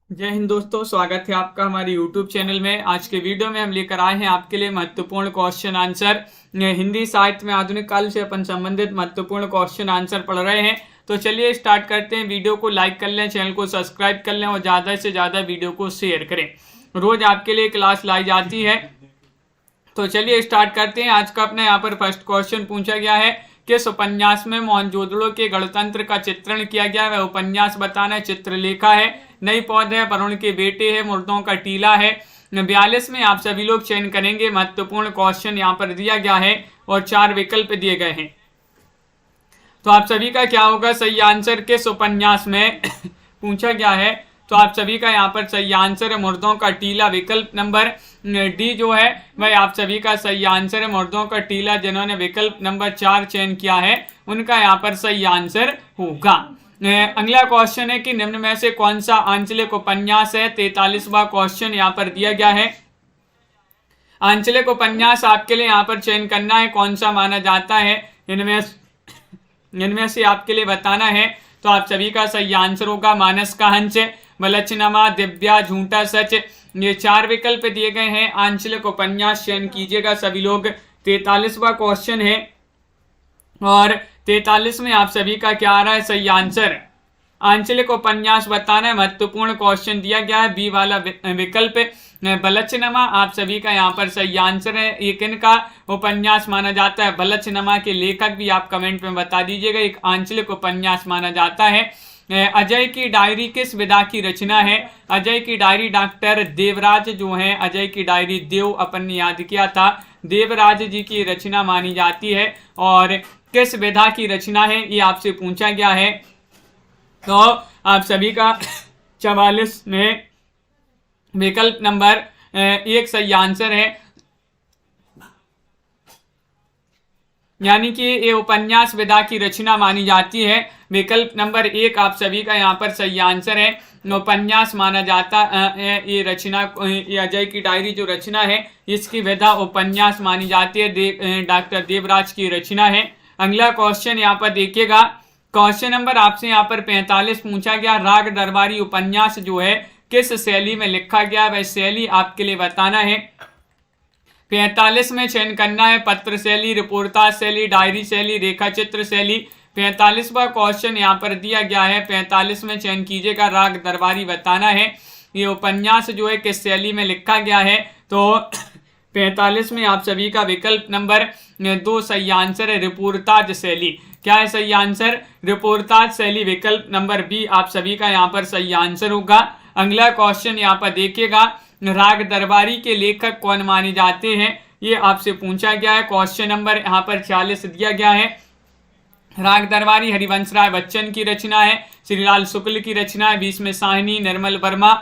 जय हिंद दोस्तों, स्वागत है आपका हमारे YouTube चैनल में। आज के वीडियो में हम लेकर आए हैं आपके लिए महत्वपूर्ण क्वेश्चन आंसर। हिंदी साहित्य में आधुनिक काल से अपन संबंधित महत्वपूर्ण क्वेश्चन आंसर पढ़ रहे हैं। तो चलिए स्टार्ट करते हैं। वीडियो को लाइक कर लें, चैनल को सब्सक्राइब कर लें और ज़्यादा से ज़्यादा वीडियो को शेयर करें। रोज आपके लिए क्लास लाई जाती है। तो चलिए स्टार्ट करते हैं। आज का अपने यहाँ पर फर्स्ट क्वेश्चन पूछा गया है, किस उपन्यास में मोहनजोदड़ो के गणतंत्र का चित्रण किया गया है? वह उपन्यास बताना है। चित्रलेखा है, नई पौध है, वरुण के बेटे है, मुर्दों का टीला है। 42 में आप सभी लोग चयन करेंगे। महत्वपूर्ण क्वेश्चन यहाँ पर दिया गया है और 4 विकल्प दिए गए हैं। तो आप सभी का क्या होगा सही आंसर? किस उपन्यास में पूछा गया है? तो आप सभी का यहाँ पर सही आंसर है मुर्दों का टीला। विकल्प नंबर डी जो है वह आप सभी का सही आंसर है, मुर्दों का टीला। जिन्होंने विकल्प नंबर 4 चयन किया है उनका यहाँ पर सही आंसर होगा। अगला क्वेश्चन है कि निम्न में से कौन सा आंचलिक उपन्यास है? 43वां क्वेश्चन यहाँ पर दिया गया है। आंचलिक उपन्यास आपके लिए यहाँ पर चयन करना है, कौन सा माना जाता है इनमें से आपके लिए बताना है। तो आप सभी का सही आंसर होगा मानस का हंस, बलचनमा, दिव्या, झूठा सच। ये 4 विकल्प दिए गए हैं। आंचलिक उपन्यास चयन कीजिएगा सभी लोग। 43वां क्वेश्चन है और 43 में आप सभी का क्या आ रहा है सही आंसर? आंचलिक उपन्यास बताना है। महत्वपूर्ण क्वेश्चन दिया गया है। बी वाला विकल्प बलचनमा आप सभी का यहाँ पर सही आंसर है। ये किनका उपन्यास माना जाता है? बलचनमा के लेखक भी आप कमेंट में बता दीजिएगा। एक आंचलिक उपन्यास माना जाता है। अजय की डायरी किस विधा की रचना है? अजय की डायरी डॉक्टर देवराज जो है, अजय की डायरी देव अपन ने याद किया था, देवराज जी की रचना मानी जाती है। और किस विधा की रचना है ये आपसे पूछा गया है। तो आप सभी का 44 में विकल्प नंबर 1 सही आंसर है, यानी कि ये उपन्यास विधा की रचना मानी जाती है। विकल्प नंबर 1 आप सभी का यहाँ पर सही आंसर है। उपन्यास माना जाता है ये रचना, ये अजय की डायरी जो रचना है इसकी विधा उपन्यास मानी जाती है। डॉक्टर देवराज की रचना है। अगला क्वेश्चन यहाँ पर देखिएगा। क्वेश्चन नंबर आपसे यहाँ पर 45 पूछा गया। राग दरबारी उपन्यास जो है किस शैली में लिखा गया? वह शैली आपके लिए बताना है। 45 में चयन करना है। पत्र शैली, रिपोर्टाज शैली, डायरी शैली, रेखा चित्र शैली। 45वां क्वेश्चन यहाँ पर दिया गया है। 45 में चयन कीजिएगा। राग दरबारी बताना है ये उपन्यास जो है किस शैली में लिखा गया है। तो 45 में आप सभी का विकल्प नंबर 2 सही आंसर है, रिपोर्टाज शैली। क्या है सही आंसर? रिपोर्टाज शैली। विकल्प नंबर बी आप सभी का यहाँ पर सही आंसर होगा। अगला क्वेश्चन यहाँ पर देखिएगा। राग दरबारी के लेखक कौन माने जाते हैं? ये आपसे पूछा गया है। क्वेश्चन नंबर यहाँ पर 46 दिया गया है। राग दरबारी हरिवंश राय बच्चन की रचना है, श्रीलाल शुक्ल की रचना है, भीष्म साहनी, निर्मल वर्मा।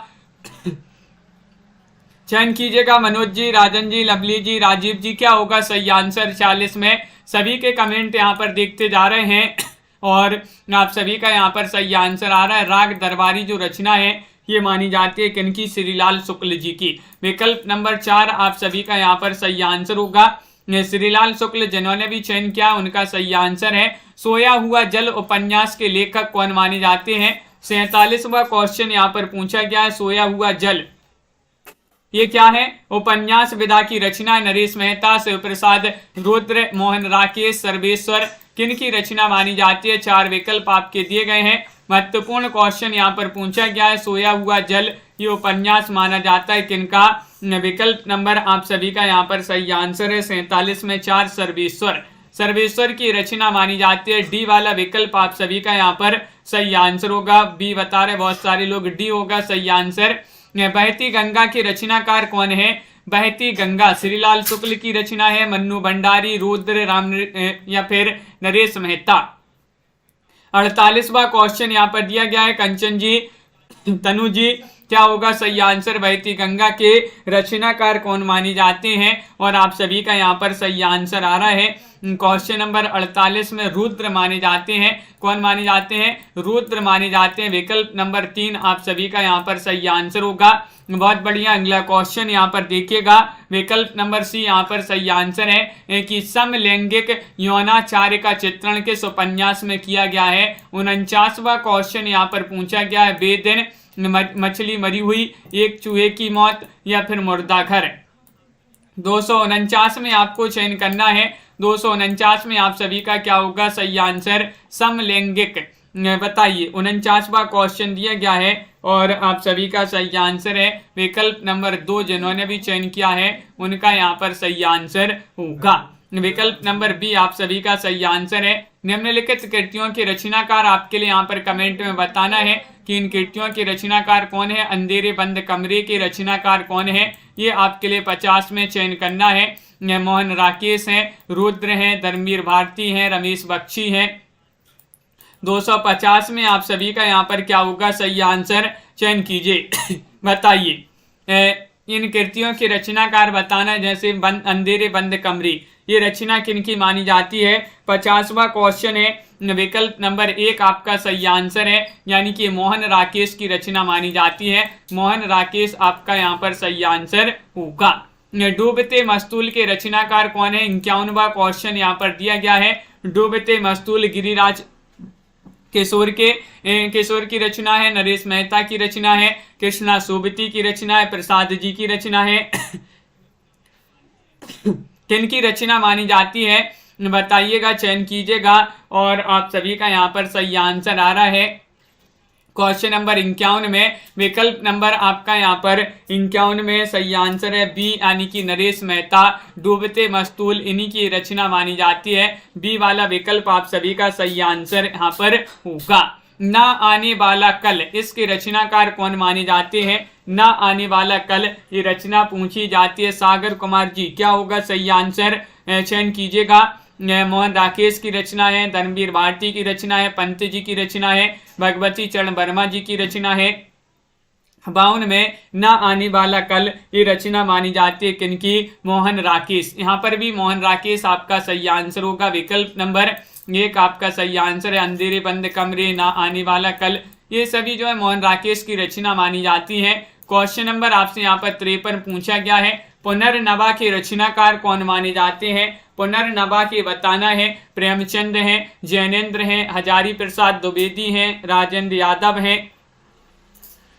चयन कीजिएगा। मनोज जी, राजन जी, लवली जी, राजीव जी, क्या होगा सही आंसर? 40 में सभी के कमेंट यहाँ पर देखते जा रहे हैं और आप सभी का यहाँ पर सही आंसर आ रहा है। राग दरबारी जो रचना है ये मानी जाती है किनकी? श्रीलाल शुक्ल जी की। विकल्प नंबर 4 आप सभी का यहाँ पर सही आंसर होगा। श्रीलाल शुक्ल जिन्होंने भी चयन किया उनका सही आंसर है। सोया हुआ जल उपन्यास के लेखक कौन माने जाते हैं? 47वां क्वेश्चन यहाँ पर पूछा गया है। सोया हुआ जल ये क्या है? उपन्यास विधा की रचना है। नरेश मेहता, शिव प्रसाद रुद्र, मोहन राकेश, सर्वेश्वर। किन की रचना मानी जाती है? 4 विकल्प आपके दिए गए हैं। महत्वपूर्ण क्वेश्चन यहाँ पर पूछा गया है। सोया हुआ जल ये उपन्यास माना जाता है किनका? विकल्प नंबर आप सभी का यहाँ पर सही आंसर है। 47 में 4 सर्वेश्वर, सर्वेश्वर की रचना मानी जाती है। डी वाला विकल्प आप सभी का यहाँ पर सही आंसर होगा। बी बता रहे बहुत सारे लोग, डी होगा सही आंसर। बहती गंगा के रचनाकार कौन है? बहती गंगा श्रीलाल शुक्ल की रचना है, मन्नू भंडारी, रुद्र राम या फिर नरेश मेहता। 48वां क्वेश्चन यहाँ पर दिया गया है। कंचन जी, तनु जी, क्या होगा सही आंसर? बहती गंगा के रचनाकार कौन माने जाते हैं? और आप सभी का यहाँ पर सही आंसर आ रहा है। क्वेश्चन नंबर 48 में रुद्र माने जाते हैं। कौन माने जाते हैं? रुद्र माने जाते हैं। विकल्प नंबर 3 आप सभी का यहाँ पर सही आंसर होगा। बहुत बढ़िया। अगला क्वेश्चन यहाँ पर देखिएगा। विकल्प नंबर सी यहाँ पर सही आंसर है कि समलैंगिक यौनाचार्य का चित्रण किस उपन्यास में किया गया है। 49वां क्वेश्चन यहाँ पर पूछा गया है। बेदिन मछली मरी हुई, एक चूहे की मौत, या फिर मुर्दा घर। 249 में आपको चयन करना है। 249 में आप सभी का क्या होगा सही आंसर? समलैंगिक। बताइए, 49वां क्वेश्चन दिया गया है और आप सभी का सही आंसर है विकल्प नंबर 2। जिन्होंने भी चयन किया है उनका यहाँ पर सही आंसर होगा विकल्प नंबर बी। आप सभी का सही आंसर है। निम्नलिखित कृतियों के रचनाकार आपके लिए यहाँ पर कमेंट में बताना है कि इन कृतियों के रचनाकार कौन है। अंधेरे बंद कमरे के रचनाकार कौन है, ये आपके लिए 50 में चयन करना है। मोहन राकेश हैं, रुद्र हैं, धर्मवीर भारती हैं, रमेश बख्शी हैं। 250 में आप सभी का यहाँ पर क्या होगा सही आंसर? चयन कीजिए। बताइए, इन कृतियों के रचनाकार बताना है। जैसे अंधेरे बंद कमरे, ये रचना किनकी मानी जाती है? 50वां क्वेश्चन है। विकल्प नंबर 1 आपका सही आंसर है, यानी कि मोहन राकेश की रचना मानी जाती है। मोहन राकेश आपका यहाँ पर सही आंसर होगा। डूबते मस्तूल के रचनाकार कौन है? 51वां क्वेश्चन यहाँ पर दिया गया है। डूबते मस्तूल गिरिराज किशोर की रचना है, नरेश मेहता की रचना है, कृष्णा सोबती की रचना है, प्रसाद जी की रचना है। किनकी रचना मानी जाती है बताइएगा, चयन कीजिएगा। और आप सभी का यहाँ पर सही आंसर आ रहा है क्वेश्चन नंबर 51 में। विकल्प नंबर आपका यहाँ पर 51 में सही आंसर है बी, यानी कि नरेश मेहता। डूबते मस्तूल इन्हीं की रचना मानी जाती है। बी वाला विकल्प आप सभी का सही आंसर यहाँ पर होगा। ना आने वाला कल, इसके रचनाकार कौन माने जाते हैं? ना आने वाला कल, ये रचना पूछी जाती है सागर कुमार जी। क्या होगा सही आंसर? चयन कीजिएगा। मोहन राकेश की रचना है, धर्मवीर भारती की रचना है, पंत जी की रचना है, भगवती चरण वर्मा जी की रचना है। 52 में ना आने वाला कल, ये रचना मानी जाती है किनकी? मोहन राकेश। यहाँ पर भी मोहन राकेश आपका सही आंसर होगा। विकल्प नंबर 1 आपका सही आंसर है। अंधेरे बंद कमरे, ना आने वाला कल, ये सभी जो है मोहन राकेश की रचना मानी जाती है। क्वेश्चन नंबर आपसे यहाँ पर 53 पूछा गया है। पुनर्नवा के रचनाकार कौन माने जाते हैं? पुनर्नवा के बताना है। प्रेमचंद हैं, जैनेन्द्र हैं, हजारी प्रसाद द्विवेदी हैं, राजेंद्र यादव हैं।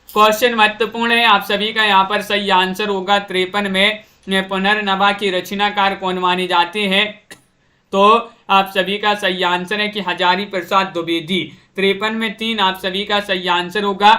क्वेश्चन महत्वपूर्ण है, आप सभी का यहाँ पर सही आंसर होगा 53 में पुनर्नवा के रचनाकार कौन माने जाते हैं? तो आप सभी का सही आंसर है कि हजारी प्रसाद द्विवेदी। 53 में 3 आप सभी का सही आंसर होगा।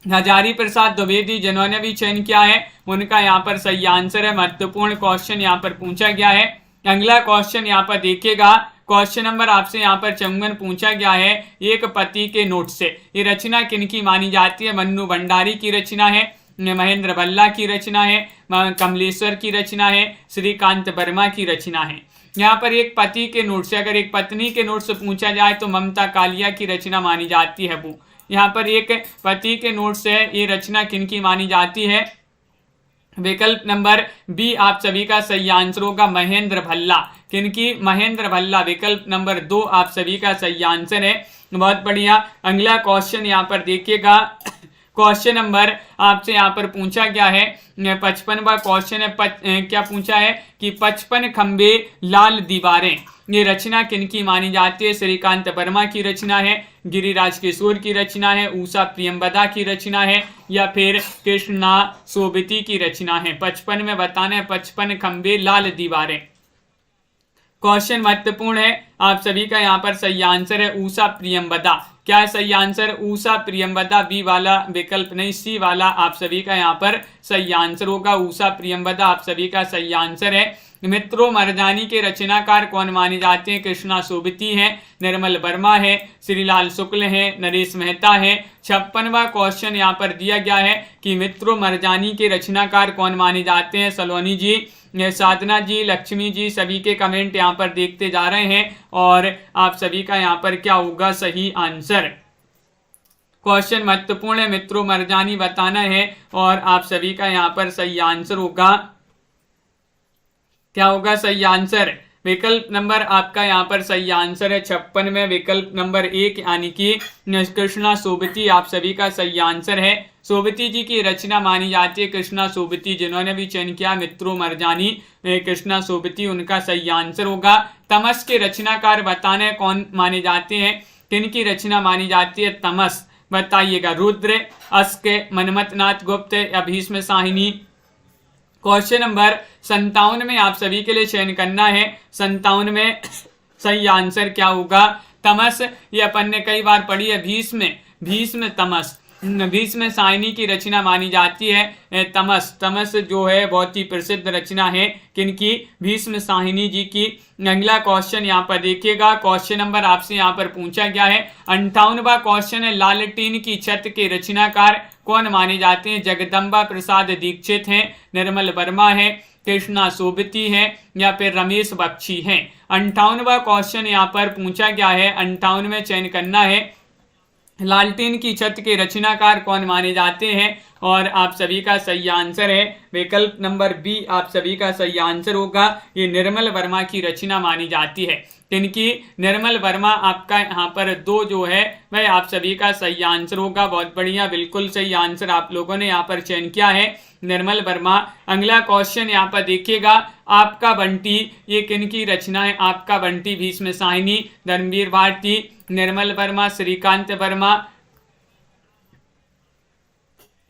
हजारी प्रसाद द्विवेदी जिन्होंने भी चयन किया है उनका यहाँ पर सही आंसर है। महत्वपूर्ण क्वेश्चन यहाँ पर पूछा गया है। अगला क्वेश्चन यहाँ पर देखिएगा। क्वेश्चन नंबर आपसे यहाँ पर 54 पूछा गया है। एक पति के नोट से, ये रचना किनकी मानी जाती है? मन्नू भंडारी की रचना है, महेंद्र भल्ला की रचना है, कमलेश्वर की रचना है, श्रीकांत वर्मा की रचना है। यहाँ पर एक पति के नोट से, अगर एक पत्नी के नोट से पूछा जाए तो ममता कालिया की रचना मानी जाती है वो। यहाँ पर एक पति के नोट से ये रचना किनकी मानी जाती है? विकल्प नंबर बी आप सभी का सही आंसर होगा, महेंद्र भल्ला। किनकी? महेंद्र भल्ला। विकल्प नंबर 2 आप सभी का सही आंसर है। बहुत बढ़िया। अगला क्वेश्चन यहाँ पर देखिएगा। क्वेश्चन नंबर आपसे यहाँ पर पूछा गया है 55वां क्वेश्चन है। क्या पूछा है कि 55 खंबे लाल दीवारें, ये रचना किनकी मानी जाती है? श्रीकांत वर्मा की रचना है, गिरिराज किशोर की रचना है, उषा प्रियंवदा की रचना है, या फिर कृष्णा सोबती की रचना है। 55 में बताना है 55 खंबे लाल दीवारें। क्वेश्चन महत्वपूर्ण है, आप सभी का यहाँ पर सही आंसर है उषा प्रियंवदा। क्या है सही आंसर? उषा प्रियंवदा। बी वाला विकल्प नहीं, सी वाला आप सभी का यहाँ पर सही आंसर होगा। उषा प्रियंवदा आप सभी का सही आंसर है। मित्रों मरजानी के रचनाकार कौन माने जाते हैं? कृष्णा सोबती हैं, निर्मल वर्मा है, श्रीलाल शुक्ल हैं, नरेश मेहता हैं। 56वां क्वेश्चन यहाँ पर दिया गया है कि मित्रों मरजानी के रचनाकार कौन माने जाते हैं? सलोनी जी, साधना जी, लक्ष्मी जी, सभी के कमेंट यहाँ पर देखते जा रहे हैं और आप सभी का यहाँ पर क्या होगा सही आंसर। क्वेश्चन महत्वपूर्ण है, मित्रों मरजानी बताना है और आप सभी का यहाँ पर सही आंसर होगा। क्या होगा सही आंसर? विकल्प नंबर आपका यहाँ पर सही आंसर है 56 में विकल्प नंबर 1 यानी कि कृष्णा सोबती आप सभी का सही आंसर है। सोबती जी की रचना मानी जाती है कृष्णा सोबती। जिन्होंने भी चयन किया मित्रों मरजानी कृष्णा सोबती, उनका सही आंसर होगा। तमस के रचनाकार बताने कौन माने जाते हैं? किनकी रचना मानी जाती है? तमस। बताइएगा। रुद्र, अस्क, मनमथनाथ गुप्त या भीष्म साहिनी। क्वेश्चन नंबर 57 में आप सभी के लिए चयन करना है। 57 में सही आंसर क्या होगा? तमस। ये अपन ने कई बार पढ़ी है। भीष्म तमस, भीष्म साहिनी की रचना मानी जाती है। तमस, तमस जो है बहुत ही प्रसिद्ध रचना है किनकी? भीष्म साहिनी जी की। अगला क्वेश्चन यहाँ पर देखिएगा। क्वेश्चन नंबर आपसे यहाँ पर पूछा गया है 58वां क्वेश्चन है, लालटेन की छत के रचनाकार कौन माने जाते हैं? जगदम्बा प्रसाद दीक्षित हैं, निर्मल वर्मा है, कृष्णा सोबती है या फिर रमेश बख्शी हैं। 58वां क्वेश्चन यहाँ पर पूछा गया है। 58 में चयन करना है, लालटेन की छत के रचनाकार कौन माने जाते हैं? और आप सभी का सही आंसर है विकल्प नंबर बी, आप सभी का सही आंसर होगा। ये निर्मल वर्मा की रचना मानी जाती है। इनकी निर्मल वर्मा आपका यहाँ पर 2 जो है वह आप सभी का सही आंसर होगा। बहुत बढ़िया, बिल्कुल सही आंसर आप लोगों ने यहाँ पर चयन किया है, निर्मल वर्मा। अगला क्वेश्चन यहाँ पर देखिएगा, आपका बंटी ये किनकी रचना है? आपका बंटी भीष्म साहिनी, धर्मवीर भारती, निर्मल वर्मा, श्रीकांत वर्मा।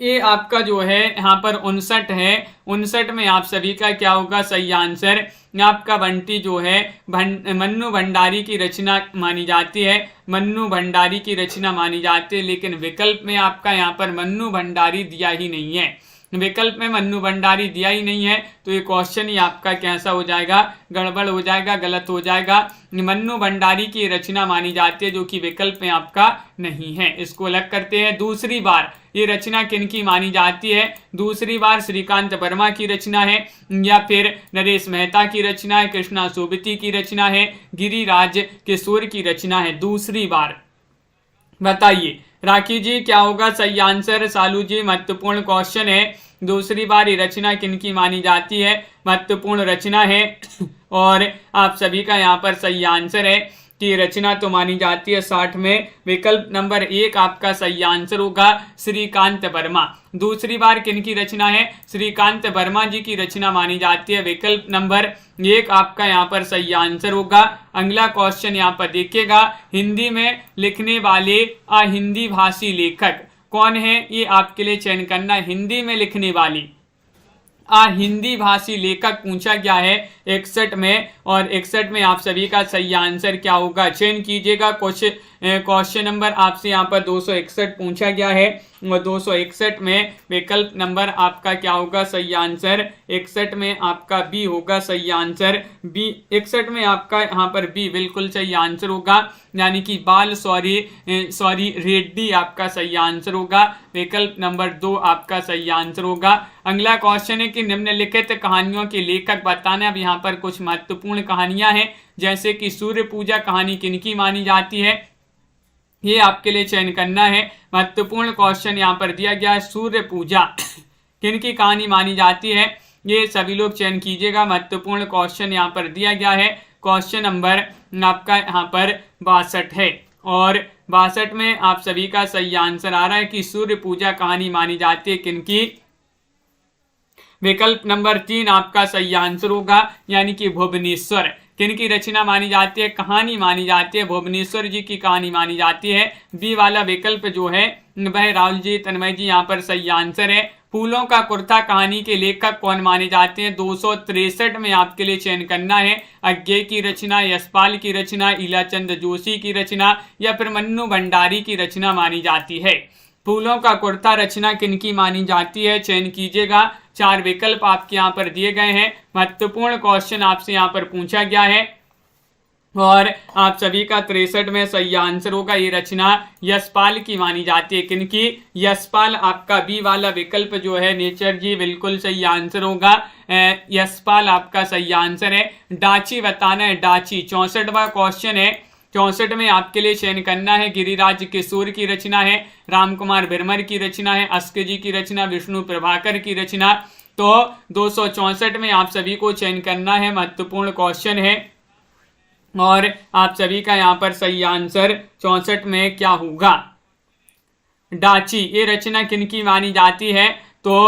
ये आपका जो है यहाँ पर 59 है। 59 में आप सभी का क्या होगा सही आंसर? आपका बंटी जो है मन्नू भंडारी की रचना मानी जाती है, मन्नू भंडारी की रचना मानी जाती है। लेकिन विकल्प में आपका यहाँ पर मन्नू भंडारी दिया ही नहीं है, विकल्प में मन्नू भंडारी दिया ही नहीं है, तो ये क्वेश्चन ही आपका कैसा हो जाएगा? गड़बड़ हो जाएगा, गलत हो जाएगा। मन्नू भंडारी की रचना मानी जाती है जो कि विकल्प में आपका नहीं है। इसको अलग करते हैं। दूसरी बार ये रचना किनकी मानी जाती है? दूसरी बार श्रीकांत वर्मा की रचना है या फिर नरेश मेहता की रचना है, कृष्णा सोबती की रचना है, गिरिराज किशोर की रचना है? दूसरी बार बताइए राखी जी क्या होगा सही आंसर? सालू जी महत्वपूर्ण क्वेश्चन है। दूसरी बार ये रचना किनकी मानी जाती है? महत्वपूर्ण रचना है। और आप सभी का यहाँ पर सही आंसर है कि रचना तो मानी जाती है 60 में। विकल्प नंबर 1 आपका सही आंसर होगा, श्रीकांत वर्मा। दूसरी बार किनकी रचना है? श्रीकांत वर्मा जी की रचना मानी जाती है। विकल्प नंबर 1 आपका यहाँ पर सही आंसर होगा। अगला क्वेश्चन यहाँ पर देखिएगा, हिंदी में लिखने वाले अहिंदी भाषी लेखक कौन है? ये आपके लिए चयन करना। हिंदी में लिखने वाली हिंदी भाषी लेखक पूछा गया है 61 में, और 61 में आप सभी का सही आंसर क्या होगा? चयन कीजिएगा। क्वेश्चन नंबर आपसे यहाँ पर 261 पूछा गया है और 261 में विकल्प नंबर आपका क्या होगा सही आंसर? 61 में आपका बी होगा सही आंसर। बी 61 में आपका यहाँ पर बी बिल्कुल सही आंसर होगा, यानी कि बाल सॉरी रेड्डी आपका सही आंसर होगा। विकल्प नंबर 2 आपका सही आंसर होगा। अगला क्वेश्चन है कि निम्नलिखित कहानियों के लेखक बताना। अब यहाँ पर कुछ महत्वपूर्ण कहानियां हैं, जैसे कि सूर्य पूजा कहानी किनकी मानी जाती है? ये आपके लिए चयन करना है। महत्वपूर्ण क्वेश्चन यहाँ पर दिया गया है, सूर्य पूजा किनकी कहानी मानी जाती है? ये सभी लोग चयन कीजिएगा। महत्वपूर्ण क्वेश्चन यहाँ पर दिया गया है। क्वेश्चन नंबर आपका यहाँ पर 62 है, और 62 में आप सभी का सही आंसर आ रहा है कि सूर्य पूजा कहानी मानी जाती है किनकी? विकल्प नंबर 3 आपका सही आंसर होगा, यानी कि भुवनेश्वर। किनकी रचना मानी जाती है? कहानी मानी जाती है, भुवनेश्वर जी की कहानी मानी जाती है। बी वाला विकल्प जो है वह राहुल जी तन्मय जी यहाँ पर सही आंसर है। फूलों का कुर्ता कहानी के लेखक कौन माने जाते हैं? 263 में आपके लिए चयन करना है। अज्ञे की रचना, यशपाल की रचना, इलाचंद जोशी की रचना या फिर मन्नू भंडारी की रचना मानी जाती है। फूलों का कुर्ता रचना किनकी मानी जाती है? चयन कीजिएगा। 4 विकल्प आपके यहाँ पर दिए गए हैं। महत्वपूर्ण क्वेश्चन आपसे यहाँ पर पूछा गया है और आप सभी का 63 में सही आंसर होगा। ये रचना यशपाल की मानी जाती है। किनकी? यशपाल। आपका बी वाला विकल्प जो है नेचर जी बिल्कुल सही आंसर होगा। यशपाल आपका सही आंसर है। डाची बताना है, डाची। 64वां क्वेश्चन है। 64 में आपके लिए चयन करना है। गिरिराज किशोर की रचना है, राम कुमार बिरमर की रचना है, अस्क जी की रचना, विष्णु प्रभाकर की रचना। तो 264 में आप सभी को चयन करना है। महत्वपूर्ण क्वेश्चन है और आप सभी का यहाँ पर सही आंसर 64 में क्या होगा? डाची। ये रचना किनकी मानी जाती है? तो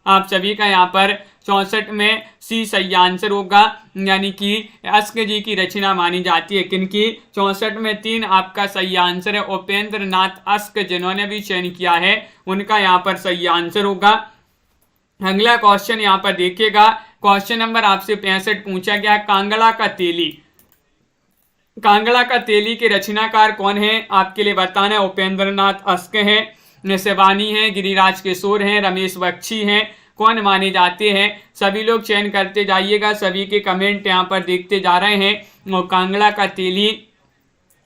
आप सभी का यहाँ पर 64 में सी सही आंसर होगा, यानी कि अस्क जी की रचना मानी जाती है। किनकी? 64 में 3 आपका सही आंसर है। उपेंद्र नाथ अस्क जिन्होंने भी चयन किया है उनका यहाँ पर सही आंसर होगा। अगला क्वेश्चन यहाँ पर देखिएगा, क्वेश्चन नंबर आपसे 65 पूछा गया, कांगड़ा का तेली। कांगड़ा का तेली के रचनाकार कौन है? आपके लिए बताना है। उपेंद्र नाथ अस्क हैं, शिवानी है, गिरिराज किशोर हैं, रमेश बख्शी हैं, कौन माने जाते हैं? सभी लोग चयन करते जाइएगा, सभी के कमेंट यहाँ पर देखते जा रहे हैं। और कांगड़ा का तेली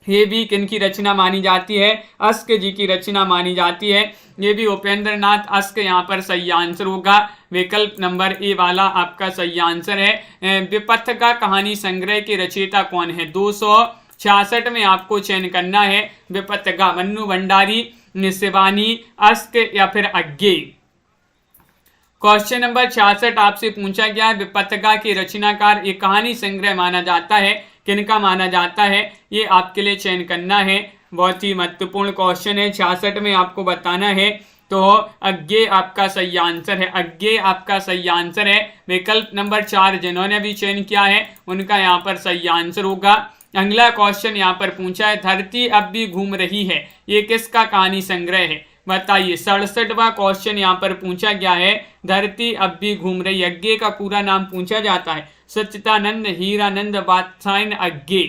ये भी किनकी रचना मानी जाती है? अस्क जी की रचना मानी जाती है। ये भी उपेंद्र नाथ अस्क यहाँ पर सही आंसर होगा। विकल्प नंबर ए वाला आपका सही आंसर है। विपथगा कहानी संग्रह के रचयिता कौन है? 266 में आपको चयन करना है। विपथगा मन्नू भंडारी, शिवानी, अस्क या फिर अज्ञे। क्वेश्चन नंबर 66 आपसे पूछा गया है, विपथगा के रचनाकार एक कहानी संग्रह माना जाता है, किनका माना जाता है? ये आपके लिए चयन करना है। बहुत ही महत्वपूर्ण क्वेश्चन है। 66 में आपको बताना है। तो अज्ञे आपका सही आंसर है। अज्ञे आपका सही आंसर है। विकल्प नंबर 4 जिन्होंने भी चयन किया है उनका यहाँ पर सही आंसर होगा। अगला क्वेश्चन यहाँ पर पूछा है, धरती अब भी घूम रही है, ये किसका कहानी संग्रह है? बताइए। 67वां क्वेश्चन यहाँ पर पूछा गया है, धरती अब भी घूम रही है। अज्ञे का पूरा नाम पूछा जाता है। सच्चिदानंद हीरानंद वात्सायन अज्ञे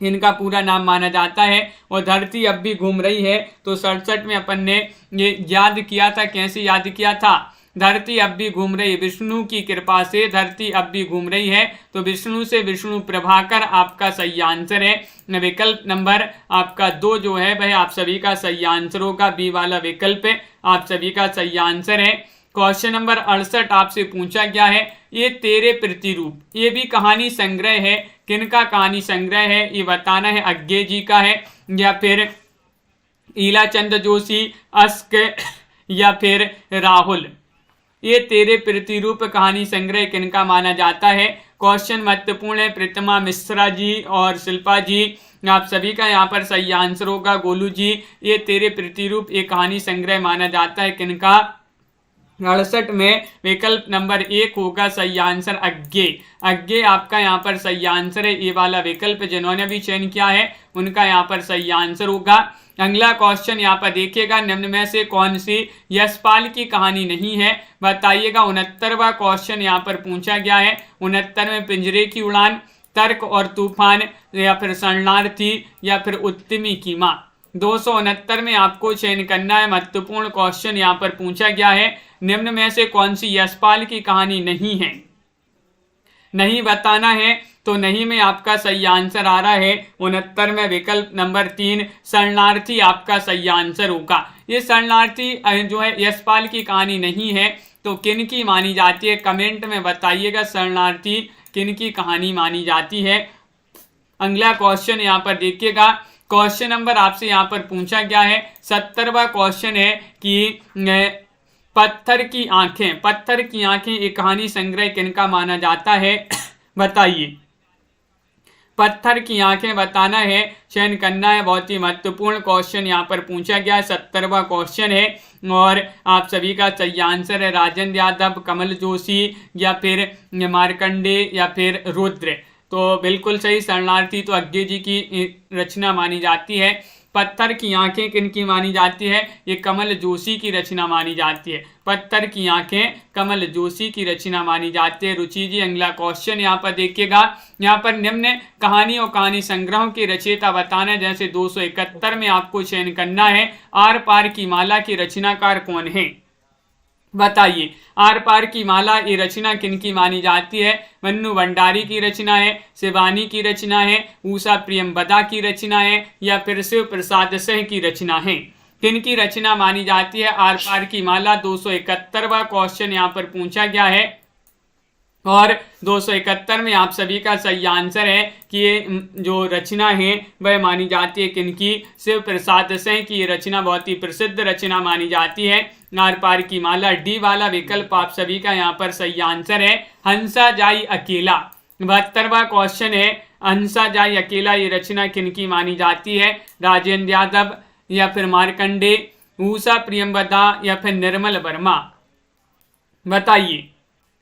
इनका पूरा नाम माना जाता है। और धरती अब भी घूम रही है तो 67 में अपन ने ये याद किया था। कैसे याद किया था? धरती अब भी घूम रही है, विष्णु की कृपा से धरती अब भी घूम रही है। तो विष्णु से विष्णु प्रभाकर आपका सही आंसर है। विकल्प नंबर आपका 2 जो है वह आप सभी का सही आंसर होगा। बी वाला विकल्प आप सभी का सही आंसर है। क्वेश्चन नंबर 68 आपसे पूछा गया है, ये तेरे प्रतिरूप, ये भी कहानी संग्रह है, किनका कहानी संग्रह है? ये बताना है। अज्ञे जी का है या फिर ईलाचंद जोशी, अस्क या फिर राहुल? ये तेरे प्रतिरूप कहानी संग्रह किनका माना जाता है? क्वेश्चन महत्वपूर्ण है। प्रतिमा मिश्रा जी और शिल्पा जी आप सभी का यहाँ पर सही आंसर होगा। गोलू जी, ये तेरे प्रतिरूप एक कहानी संग्रह माना जाता है, किनका? 68 में विकल्प नंबर 1 होगा सही आंसर। अज्ञे। अज्ञे आपका यहाँ पर सही आंसर है। ये वाला विकल्प जिन्होंने भी चयन किया है उनका यहाँ पर सही आंसर होगा। अगला क्वेश्चन यहाँ पर देखिएगा, निम्न में से कौन सी यशपाल की कहानी नहीं है? बताइएगा। 69वां क्वेश्चन यहाँ पर पूछा गया है। 69 में पिंजरे की उड़ान, तर्क और तूफान या फिर शरणार्थी या फिर उत्तमी की मां। 269 में आपको चयन करना है। महत्वपूर्ण क्वेश्चन यहाँ पर पूछा गया है, निम्न में से कौन सी यशपाल की कहानी नहीं है? नहीं बताना है तो नहीं में आपका सही आंसर आ रहा है। 69 में विकल्प नंबर 3 शरणार्थी आपका सही आंसर होगा। ये शरणार्थी जो है यशपाल की कहानी नहीं है तो किन की मानी जाती है? कमेंट में बताइएगा शरणार्थी किन की कहानी मानी जाती है। अगला क्वेश्चन यहाँ पर देखिएगा, क्वेश्चन नंबर आपसे यहाँ पर पूछा गया है। 70वां क्वेश्चन है कि पत्थर की आंखें, पत्थर की आंखें एक कहानी संग्रह किनका माना जाता है? बताइए। पत्थर की आंखें बताना है, चयन करना है। बहुत ही महत्वपूर्ण क्वेश्चन यहाँ पर पूछा गया है। 70वां क्वेश्चन है और आप सभी का सही आंसर है राजेंद्र यादव, कमल जोशी या फिर मार्कंडे या फिर रुद्र। तो बिल्कुल सही, शरणार्थी तो अज्ञे जी की रचना मानी जाती है। पत्थर की आंखें किनकी मानी जाती है? ये कमल जोशी की रचना मानी जाती है। पत्थर की आंखें कमल जोशी की रचना मानी जाती है। रुचि जी, अगला क्वेश्चन यहाँ पर देखिएगा। यहाँ पर निम्न कहानी और कहानी संग्रहों की रचयिता बताना है। जैसे 271 में आपको चयन करना है, आर पार की माला की रचनाकार कौन है? बताइए। आर पार की माला ये रचना किनकी मानी जाती है? मन्नू भंडारी की रचना है, शिवानी की रचना है, उषा प्रियंवदा की रचना है या फिर शिव प्रसाद सिंह की रचना है? किनकी रचना मानी जाती है आर पार की माला? 271वां क्वेश्चन यहाँ पर पूछा गया है और 271 में आप सभी का सही आंसर है कि ये जो रचना है वह मानी जाती है किनकी? शिव प्रसाद सिंह की रचना बहुत ही प्रसिद्ध रचना मानी जाती है आर पार की माला। डी वाला विकल्प आप सभी का यहाँ पर सही आंसर है। हंसा जाई अकेला, 72वां क्वेश्चन है। हंसा जाई अकेला ये रचना किनकी मानी जाती है? राजेंद्र यादव या फिर मार्कंडे, उषा प्रियंवदा या फिर निर्मल वर्मा? बताइए।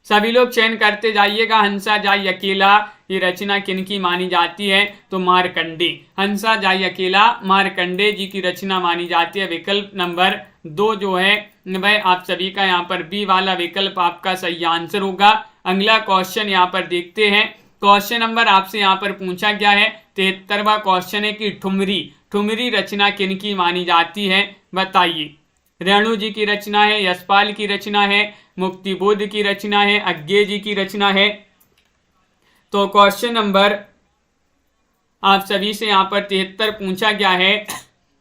सभी लोग चयन करते जाइएगा। हंसा जाई अकेला ये रचना किनकी मानी जाती है? तो मार्कंडे। हंसा जाई अकेला मार्कंडे जी की रचना मानी जाती है। विकल्प नंबर 2 जो है वह आप सभी का यहाँ पर बी वाला विकल्प आपका सही आंसर होगा। अगला क्वेश्चन यहाँ पर देखते हैं। क्वेश्चन नंबर आपसे यहाँ पर पूछा गया है 73वां क्वेश्चन है कि ठुमरी रचना किनकी मानी जाती है? बताइए। रेणु जी की रचना है, यशपाल की रचना है, मुक्तिबोध की रचना है, अज्ञे जी की रचना है। तो क्वेश्चन नंबर आप सभी से यहाँ पर 73 पूछा गया है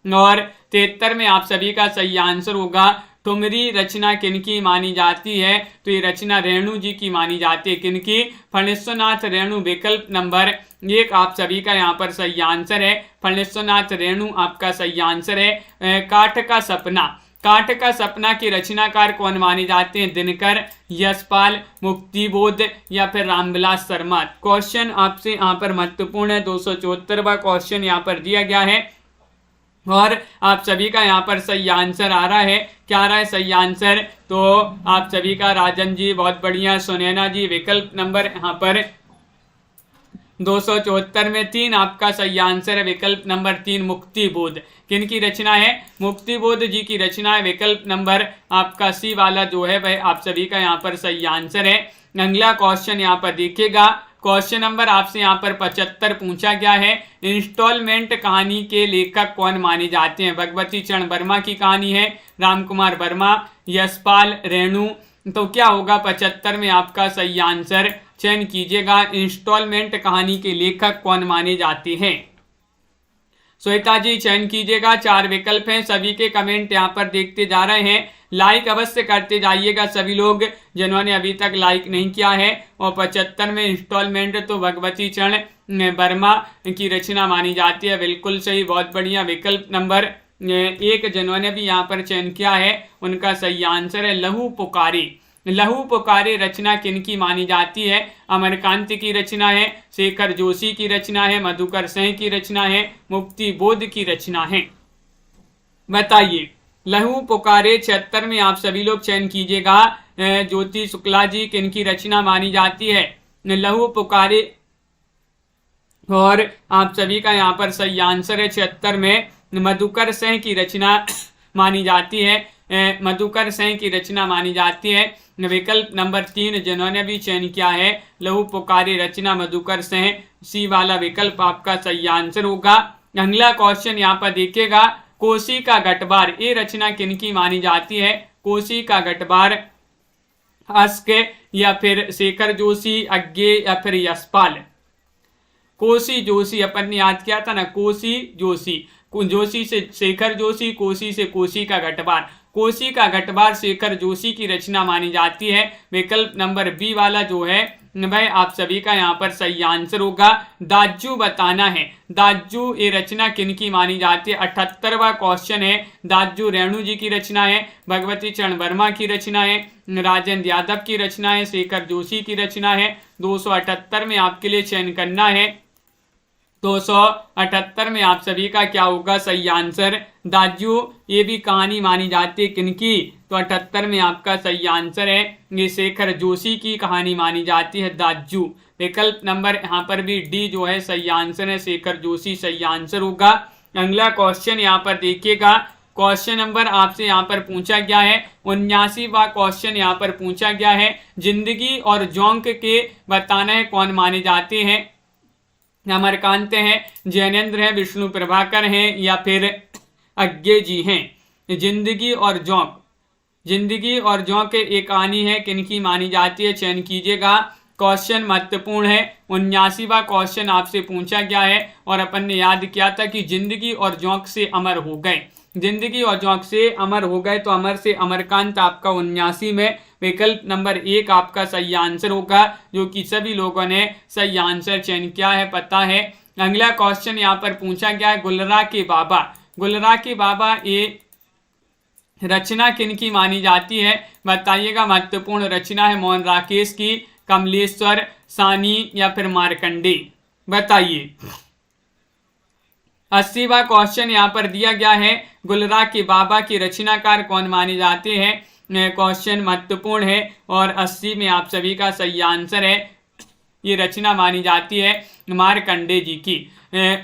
और 73 में आप सभी का सही आंसर होगा ठुमरी रचना किनकी मानी जाती है? तो ये रचना रेणु जी की मानी जाती है। किनकी? फणीश्वरनाथ रेणु। विकल्प नंबर 1 आप सभी का यहाँ पर सही आंसर है। फणीश्वरनाथ रेणु आपका सही आंसर है। काठ का सपना की रचनाकार कौन माने जाते हैं? दिनकर, यशपाल, मुक्तिबोध या फिर रामविलास शर्मा। क्वेश्चन आपसे यहाँ पर महत्वपूर्ण है। 274वां क्वेश्चन यहाँ पर दिया गया है और आप सभी का यहाँ पर सही आंसर आ रहा है। क्या आ रहा है सही आंसर? तो आप सभी का राजन जी बहुत बढ़िया, सुनैना जी। विकल्प नंबर यहाँ पर 274 में 3 आपका सही आंसर है। विकल्प नंबर 3 मुक्तिबोध। किनकी रचना है? मुक्तिबोध जी की रचना है। विकल्प नंबर आपका सी वाला जो है वह आप सभी का यहाँ पर सही आंसर है। अगला क्वेश्चन यहाँ पर देखिएगा। क्वेश्चन नंबर आपसे यहाँ पर 75 पूछा गया है। इंस्टॉलमेंट कहानी के लेखक कौन माने जाते हैं? भगवती चरण वर्मा की कहानी है, रामकुमार वर्मा, यशपाल, रेणु। तो क्या होगा 75 में आपका सही आंसर? चयन कीजिएगा। इंस्टॉलमेंट कहानी के लेखक कौन माने जाते हैं? श्वेता जी चयन कीजिएगा। 4 विकल्प हैं। सभी के कमेंट यहाँ पर देखते जा रहे हैं। लाइक अवश्य करते जाइएगा सभी लोग जिन्होंने अभी तक लाइक नहीं किया है। और 75 में इंस्टॉलमेंट तो भगवती चरण वर्मा की रचना मानी जाती है। बिल्कुल सही, बहुत बढ़िया। विकल्प नंबर 1 जिन्होंने भी यहाँ पर चयन किया है उनका सही आंसर है लहू पुकारे रचना किनकी मानी जाती है? अमरकांत की रचना है, शेखर जोशी की रचना है, मधुकर सिंह की रचना है, मुक्तिबोध की रचना है। बताइए। लहू पुकारे 76 में आप सभी लोग चयन कीजिएगा। ज्योति शुक्ला जी किनकी रचना मानी जाती है? लहू पुकारे। और आप सभी का यहाँ पर सही आंसर है 76 में मधुकर सिंह की रचना मानी जाती है। मधुकर सिंह की रचना मानी जाती है। विकल्प नंबर 3 जिन्होंने भी चयन किया है लहू पुकारे रचना मधुकर सिंह, सी वाला विकल्प आपका सही आंसर होगा। अगला क्वेश्चन यहाँ पर देखिएगा। कोसी का गटबार ये रचना किनकी मानी जाती है? कोसी का गटबार अस्क या फिर शेखर जोशी, अज्ञे या फिर यशपाल। कोसी जोशी अपन ने याद किया था ना, कोसी जोशी से शेखर जोशी, कोसी से कोसी का गटबार। कोसी का गटबार शेखर जोशी की रचना मानी जाती है। विकल्प नंबर बी वाला जो है वह आप सभी का यहाँ पर सही आंसर होगा। दाज्जू बताना है। दाज्जू ये रचना किनकी मानी जाती है? 78वां क्वेश्चन है। दाज्जू रेणु जी की रचना है, भगवती चरण वर्मा की रचना है, राजेंद्र यादव की रचना है, शेखर जोशी की रचना है। 278 में आपके लिए चयन करना है। 278 में आप सभी का क्या होगा सही आंसर? दाज्जू ये भी कहानी मानी जाती है किनकी? तो 78 में आपका सही आंसर है ये शेखर जोशी की कहानी मानी जाती है दाज्जू। विकल्प नंबर यहाँ पर भी डी जो है सही आंसर है, शेखर जोशी सही आंसर होगा। अगला क्वेश्चन यहाँ पर देखिएगा। क्वेश्चन नंबर आपसे यहाँ पर पूछा गया है 79वां क्वेश्चन यहाँ पर पूछा गया है। जिंदगी और जोंक के बताना है कौन माने जाते हैं? अमरकांत हैं, जैनेन्द्र हैं, विष्णु प्रभाकर हैं या फिर अज्ञे जी हैं। जिंदगी और जोंक एक कहानी है किनकी मानी जाती है? चयन कीजिएगा। क्वेश्चन महत्वपूर्ण है। 79वां क्वेश्चन आपसे पूछा गया है और अपन ने याद किया था कि जिंदगी और जोंक से अमर हो गए। जिंदगी और जोंक से अमर हो गए तो अमर से अमरकांत आपका 79 में। विकल्प नंबर 1 आपका सही आंसर होगा, जो कि सभी लोगों ने सही आंसर चयन किया है, पता है। अगला क्वेश्चन यहाँ पर पूछा गया है गुलरा के बाबा ये रचना किनकी मानी जाती है? बताइएगा। महत्वपूर्ण रचना है मोहन राकेश की, कमलेश्वर, सानी या फिर मार्कंडे। बताइए। 80वां क्वेश्चन यहाँ पर दिया गया है। गुलरा के बाबा की रचनाकार कौन माने जाते हैं? क्वेश्चन महत्वपूर्ण है और 80 में आप सभी का सही आंसर है। ये रचना मानी जाती है मार्कंडे जी की।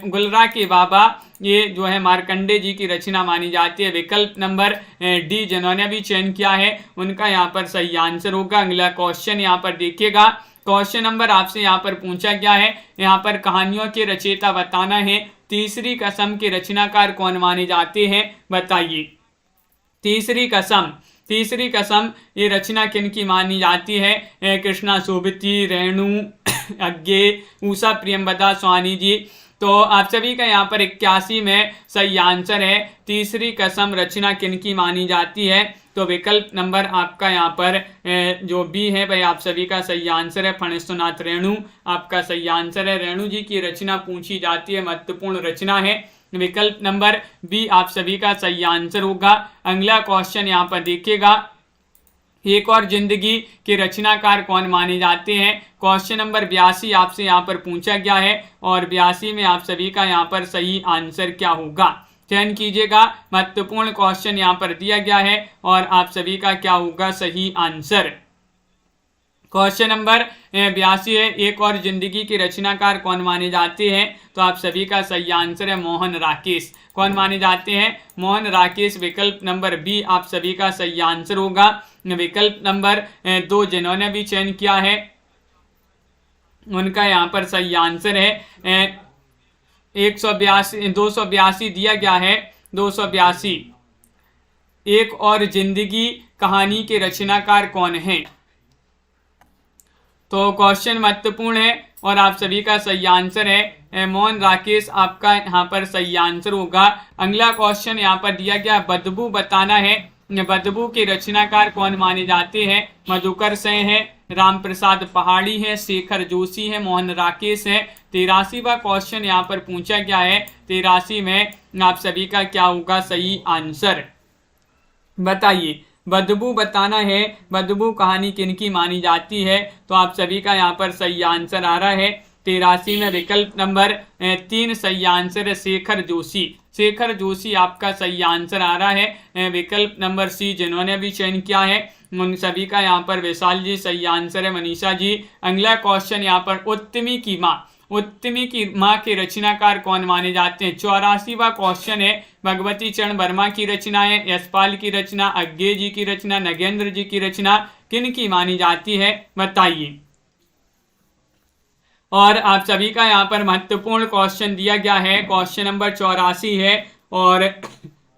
गुलरा के बाबा, ये जो है मार्कंडे जी की रचना मानी जाती है। विकल्प नंबर डी जिन्होंने भी चयन किया है उनका यहाँ पर सही आंसर होगा। अगला क्वेश्चन यहाँ पर देखिएगा। क्वेश्चन नंबर आपसे यहाँ पर पूछा गया है, यहाँ पर कहानियों के रचयिता बताना है। तीसरी कसम के रचनाकार कौन माने जाते हैं, बताइए। तीसरी कसम ये रचना किन की मानी जाती है? कृष्णा सोबती, रेणु अज्ञे, उषा प्रियंवदा स्वामी जी। तो आप सभी का यहाँ पर 81 में सही आंसर है। तीसरी कसम रचना किन की मानी जाती है? तो विकल्प नंबर आपका यहाँ पर जो बी है भाई आप सभी का सही आंसर है। फणेश्वरनाथ रेणु आपका सही आंसर है। रेणु जी की रचना पूछी जाती है, महत्वपूर्ण रचना है। विकल्प नंबर बी आप सभी का सही आंसर होगा। अगला क्वेश्चन यहाँ पर देखिएगा। एक और जिंदगी के रचनाकार कौन माने जाते हैं? क्वेश्चन नंबर 82 आपसे यहाँ पर पूछा गया है और 82 में आप सभी का यहाँ पर सही आंसर क्या होगा, चयन कीजिएगा। महत्वपूर्ण क्वेश्चन यहाँ पर दिया गया है और आप सभी का क्या होगा सही आंसर। क्वेश्चन नंबर 82 है, एक और जिंदगी के रचनाकार कौन माने जाते हैं? तो आप सभी का सही आंसर है मोहन राकेश। कौन माने जाते हैं? मोहन राकेश। विकल्प नंबर बी आप सभी का सही आंसर होगा। विकल्प नंबर 2 जिन्होंने भी चयन किया है उनका यहाँ पर सही आंसर है 282 दिया गया है। 282 एक और जिंदगी कहानी के रचनाकार कौन है? तो क्वेश्चन महत्वपूर्ण है और आप सभी का सही आंसर है मोहन राकेश आपका यहाँ पर सही आंसर होगा। अगला क्वेश्चन यहाँ पर दिया गया, बदबू बताना है। बदबू के रचनाकार कौन माने जाते हैं? मधुकर सिंह है, राम प्रसाद पहाड़ी है, शेखर जोशी है, मोहन राकेश है। 83वां क्वेश्चन यहाँ पर पूछा गया है। 83 में आप सभी का क्या होगा सही आंसर, बताइए। बदबू बताना है, बदबू कहानी किनकी मानी जाती है? तो आप सभी का यहाँ पर सही आंसर आ रहा है 83 में विकल्प नंबर 3 सही आंसर है शेखर जोशी। शेखर जोशी आपका सही आंसर आ रहा है। विकल्प नंबर सी जिन्होंने भी चयन किया है उन सभी का यहाँ पर विशाल जी सही आंसर है, मनीषा जी। अगला क्वेश्चन यहाँ पर उत्तमी की माँ के रचनाकार कौन माने जाते हैं? 84वां क्वेश्चन है। भगवती चरण वर्मा की रचना है, यशपाल की रचना, अज्ञे जी की रचना, नगेंद्र जी की रचना किन की मानी जाती है, बताइए। और आप सभी का यहाँ पर महत्वपूर्ण क्वेश्चन दिया गया है। क्वेश्चन नंबर 84 है और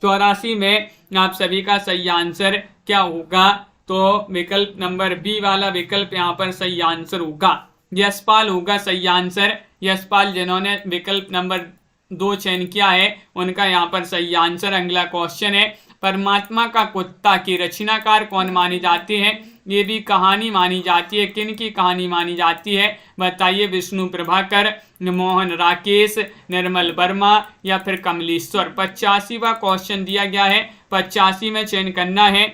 84 में आप सभी का सही आंसर क्या होगा? तो विकल्प नंबर बी वाला विकल्प यहाँ पर सही आंसर होगा। यशपाल होगा सही आंसर। यशपाल जिन्होंने विकल्प नंबर 2 चयन किया है उनका यहाँ पर सही आंसर। अगला क्वेश्चन है, परमात्मा का कुत्ता के रचनाकार कौन माने जाते हैं? ये भी कहानी मानी जाती है, किन की कहानी मानी जाती है, बताइए। विष्णु प्रभाकर, मोहन राकेश, निर्मल वर्मा या फिर कमलेश्वर। 85वां क्वेश्चन दिया गया है, 85 में चयन करना है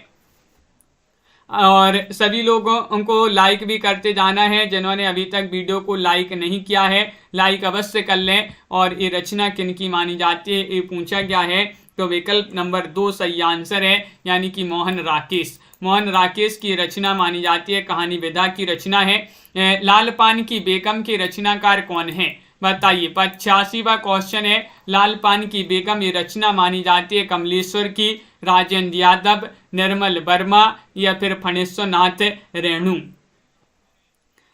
और सभी लोगों को लाइक भी करते जाना है। जिन्होंने अभी तक वीडियो को लाइक नहीं किया है लाइक अवश्य कर लें। और ये रचना किन की मानी जाती है ये पूछा गया है, तो विकल्प नंबर 2 सही आंसर है, यानी कि मोहन राकेश। मोहन राकेश की रचना मानी जाती है, कहानी विधा की रचना है। लाल पान की बेगम के रचनाकार कौन है, बताइए। 85वां क्वेश्चन है, लाल पान की बेगम ये रचना मानी जाती है कमलेश्वर की, राजेंद्र यादव, निर्मल वर्मा या फिर फणेश्वरनाथ रेणु।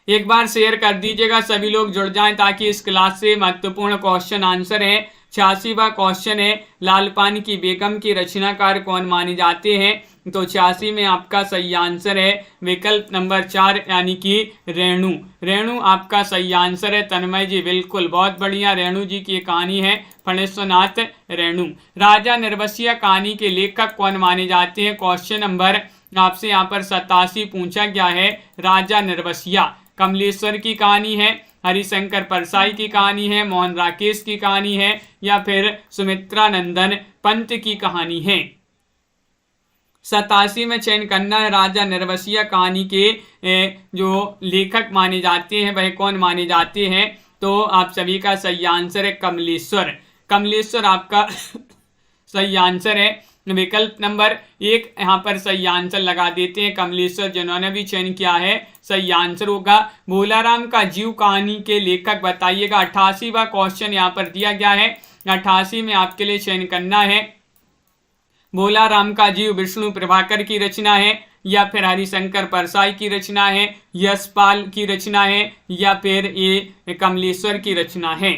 एक बार शेयर कर दीजिएगा, सभी लोग जुड़ जाएं ताकि इस क्लास से महत्वपूर्ण क्वेश्चन आंसर है। 86वां क्वेश्चन है, लाल पान की बेगम की रचनाकार कौन माने जाते हैं? तो 86 में आपका सही आंसर है विकल्प नंबर 4 यानी कि रेणु। रेणु आपका सही आंसर है। तन्मय जी बिल्कुल, बहुत बढ़िया, रेणु जी की कहानी है फणेश्वरनाथ रेणु। राजा निर्वसिया कहानी के लेखक कौन माने जाते हैं? क्वेश्चन नंबर आपसे यहाँ पर 87 पूछा गया है। राजा निर्वसिया कमलेश्वर की कहानी है, हरिशंकर परसाई की कहानी है, मोहन राकेश की कहानी है या फिर सुमित्रा नंदन पंत की कहानी है। 87 में चयन करना है। राजा निर्वसिया कहानी के जो लेखक माने जाते हैं वह कौन माने जाते हैं? तो आप सभी का सही आंसर है कमलेश्वर। कमलेश्वर आपका सही आंसर है। विकल्प नंबर 1 यहाँ पर सही आंसर लगा देते हैं कमलेश्वर, जिन्होंने भी चयन किया है, सही आंसर होगा। भोलाराम का जीव कहानी के लेखक बताइएगा। 88वां क्वेश्चन यहाँ पर दिया गया है, 88 में आपके लिए चयन करना है। भोलाराम का जीव विष्णु प्रभाकर की रचना है, या फिर हरिशंकर परसाई की रचना है, यशपाल की रचना है, या फिर ये कमलेश्वर की रचना है।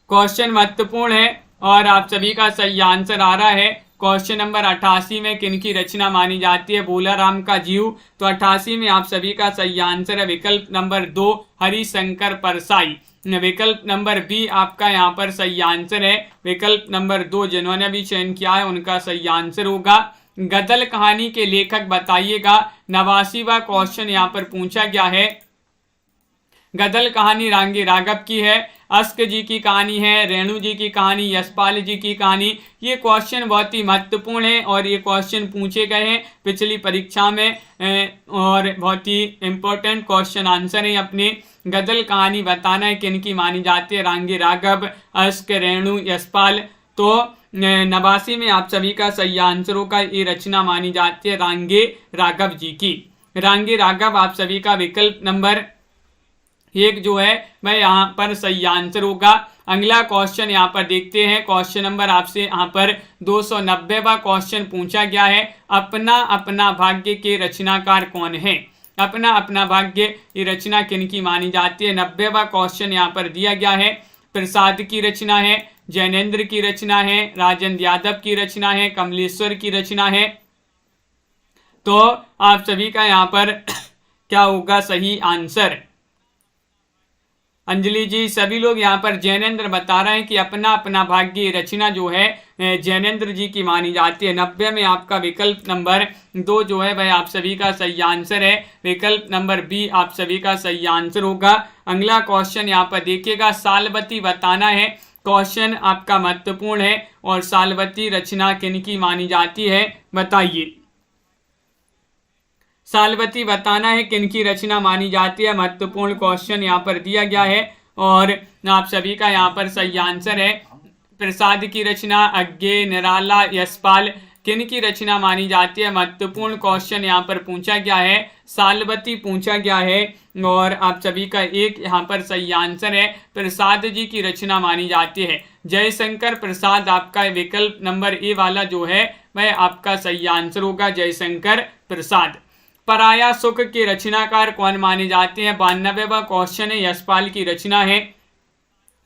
क्वेश्चन महत्वपूर्ण है और आप सभी का सही आंसर आ रहा है। क्वेश्चन नंबर 88 में किनकी रचना मानी जाती है भोलाराम का जीव? तो 88 में आप सभी का सही आंसर है विकल्प नंबर 2 हरिशंकर परसाई। विकल्प नंबर बी आपका यहाँ पर सही आंसर है, विकल्प नंबर 2 जिन्होंने भी चयन किया है उनका सही आंसर होगा। गदल कहानी के लेखक बताइएगा। 89वां क्वेश्चन यहाँ पर पूछा गया है। गदल कहानी रांगे राघव की है, अस्क जी की कहानी है, रेणु जी की कहानी, यशपाल जी की कहानी। ये क्वेश्चन बहुत ही महत्वपूर्ण है और ये क्वेश्चन पूछे गए हैं पिछली परीक्षा में और बहुत ही इंपॉर्टेंट क्वेश्चन आंसर है अपने। गदल कहानी बताना है किनकी मानी जाती है, रांगे राघव, अस्क, रेणु, यशपाल। तो 89 में आप सभी का सही आंसर होगा, ये रचना मानी जाती है रांगे राघव जी की। रांगे राघव आप सभी का विकल्प नंबर 1 जो है वह यहाँ पर सही आंसर होगा। अगला क्वेश्चन यहाँ पर देखते हैं। क्वेश्चन नंबर आपसे यहाँ पर 290वां क्वेश्चन पूछा गया है। अपना अपना भाग्य के रचनाकार कौन है? अपना अपना भाग्य ये रचना किनकी मानी जाती है? 90वां क्वेश्चन यहाँ पर दिया गया है। प्रसाद की रचना है, जैनेन्द्र की रचना है, राजेंद्र यादव की रचना है, कमलेश्वर की रचना है। तो आप सभी का यहाँ पर क्या होगा सही आंसर? अंजलि जी, सभी लोग यहाँ पर जैनेन्द्र बता रहे हैं कि अपना अपना भाग्य रचना जो है जैनेन्द्र जी की मानी जाती है। 90 में आपका विकल्प नंबर 2 जो है वह आप सभी का सही आंसर है, विकल्प नंबर बी आप सभी का सही आंसर होगा। अगला क्वेश्चन यहाँ पर देखिएगा, सालवती बताना है। क्वेश्चन आपका महत्वपूर्ण है और सालवती रचना किनकी मानी जाती है बताइए। सालवती बताना है किनकी रचना मानी जाती है। महत्वपूर्ण क्वेश्चन यहाँ पर दिया गया है और आप सभी का यहाँ पर सही आंसर है प्रसाद की रचना, अज्ञे, निराला, यशपाल किनकी रचना मानी जाती है। महत्वपूर्ण क्वेश्चन यहाँ पर पूछा गया है, सालवती पूछा गया है और आप सभी का एक यहाँ पर सही आंसर है प्रसाद जी की रचना मानी जाती है। जयशंकर प्रसाद आपका विकल्प नंबर ए वाला जो है वह आपका सही आंसर होगा, जयशंकर प्रसाद। पराया सुख के रचनाकार कौन माने जाते हैं? 92वां क्वेश्चन है, यशपाल की रचना है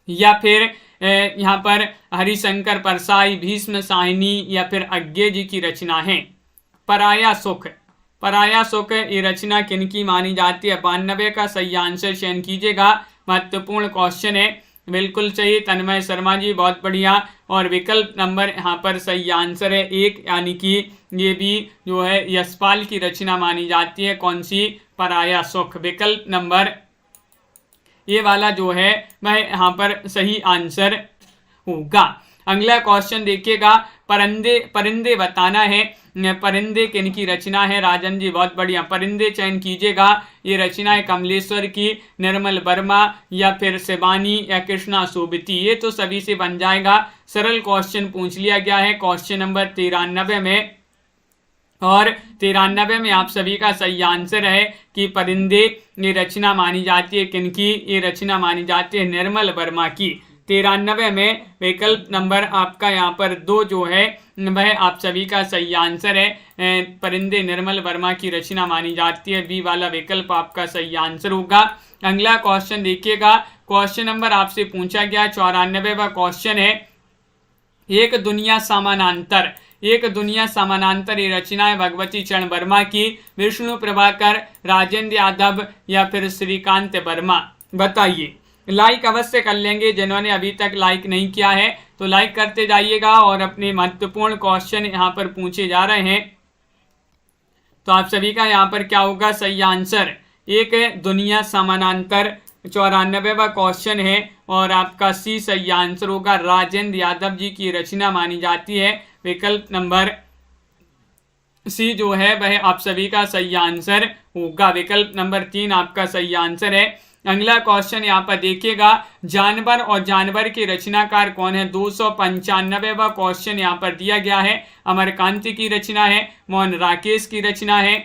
या फिर यहाँ पर हरिशंकर परसाई, भीष्म साहिनी या फिर अज्ञे जी की रचना है। पराया सुख, पराया सुख ये रचना किनकी मानी जाती है? 92 का सही आंसर चयन कीजिएगा। महत्वपूर्ण क्वेश्चन है, बिल्कुल सही तन्मय शर्मा जी, बहुत बढ़िया। और विकल्प नंबर यहाँ पर सही आंसर है 1, यानी कि ये भी जो है यशपाल की रचना मानी जाती है। कौन सी? पराया सुख। विकल्प नंबर ये वाला जो है वह यहाँ पर सही आंसर होगा। अगला क्वेश्चन देखिएगा, परिंदे बताना है। परिंदे किनकी रचना है? राजन जी, बहुत बढ़िया, परिंदे चयन कीजिएगा। ये रचना है कमलेश्वर की, निर्मल वर्मा या फिर शिवानी या कृष्णा सोबती। ये तो सभी से बन जाएगा। सरल क्वेश्चन पूछ लिया गया है क्वेश्चन नंबर 93 में और 93 में आप सभी का सही आंसर है कि परिंदे ये रचना मानी जाती है किनकी? ये रचना मानी जाती है निर्मल वर्मा की। 93 में विकल्प नंबर आपका यहाँ पर 2 जो है वह आप सभी का सही आंसर है। परिंदे निर्मल वर्मा की रचना मानी जाती है, बी वाला विकल्प आपका सही आंसर होगा। अगला क्वेश्चन देखिएगा, क्वेश्चन नंबर आपसे पूछा गया 94वां क्वेश्चन है, एक दुनिया समानांतर। एक दुनिया समानांतर ये रचना है भगवती चरण वर्मा की, विष्णु प्रभाकर, राजेंद्र यादव या फिर श्रीकांत वर्मा। बताइए। लाइक अवश्य कर लेंगे, जिन्होंने अभी तक लाइक नहीं किया है तो लाइक करते जाइएगा। और अपने महत्वपूर्ण क्वेश्चन यहाँ पर पूछे जा रहे हैं, तो आप सभी का यहाँ पर क्या होगा सही आंसर? एक दुनिया समानांतर 94वां क्वेश्चन है और आपका सी सही आंसर होगा। राजेंद्र यादव जी की रचना मानी जाती है, विकल्प नंबर सी जो है वह आप सभी का सही आंसर होगा। विकल्प नंबर 3 आपका सही आंसर है। अगला क्वेश्चन यहाँ पर देखिएगा, जानवर और जानवर के रचनाकार कौन है? 295वां क्वेश्चन यहाँ पर दिया गया है। अमरकांत की रचना है, मोहन राकेश की रचना है,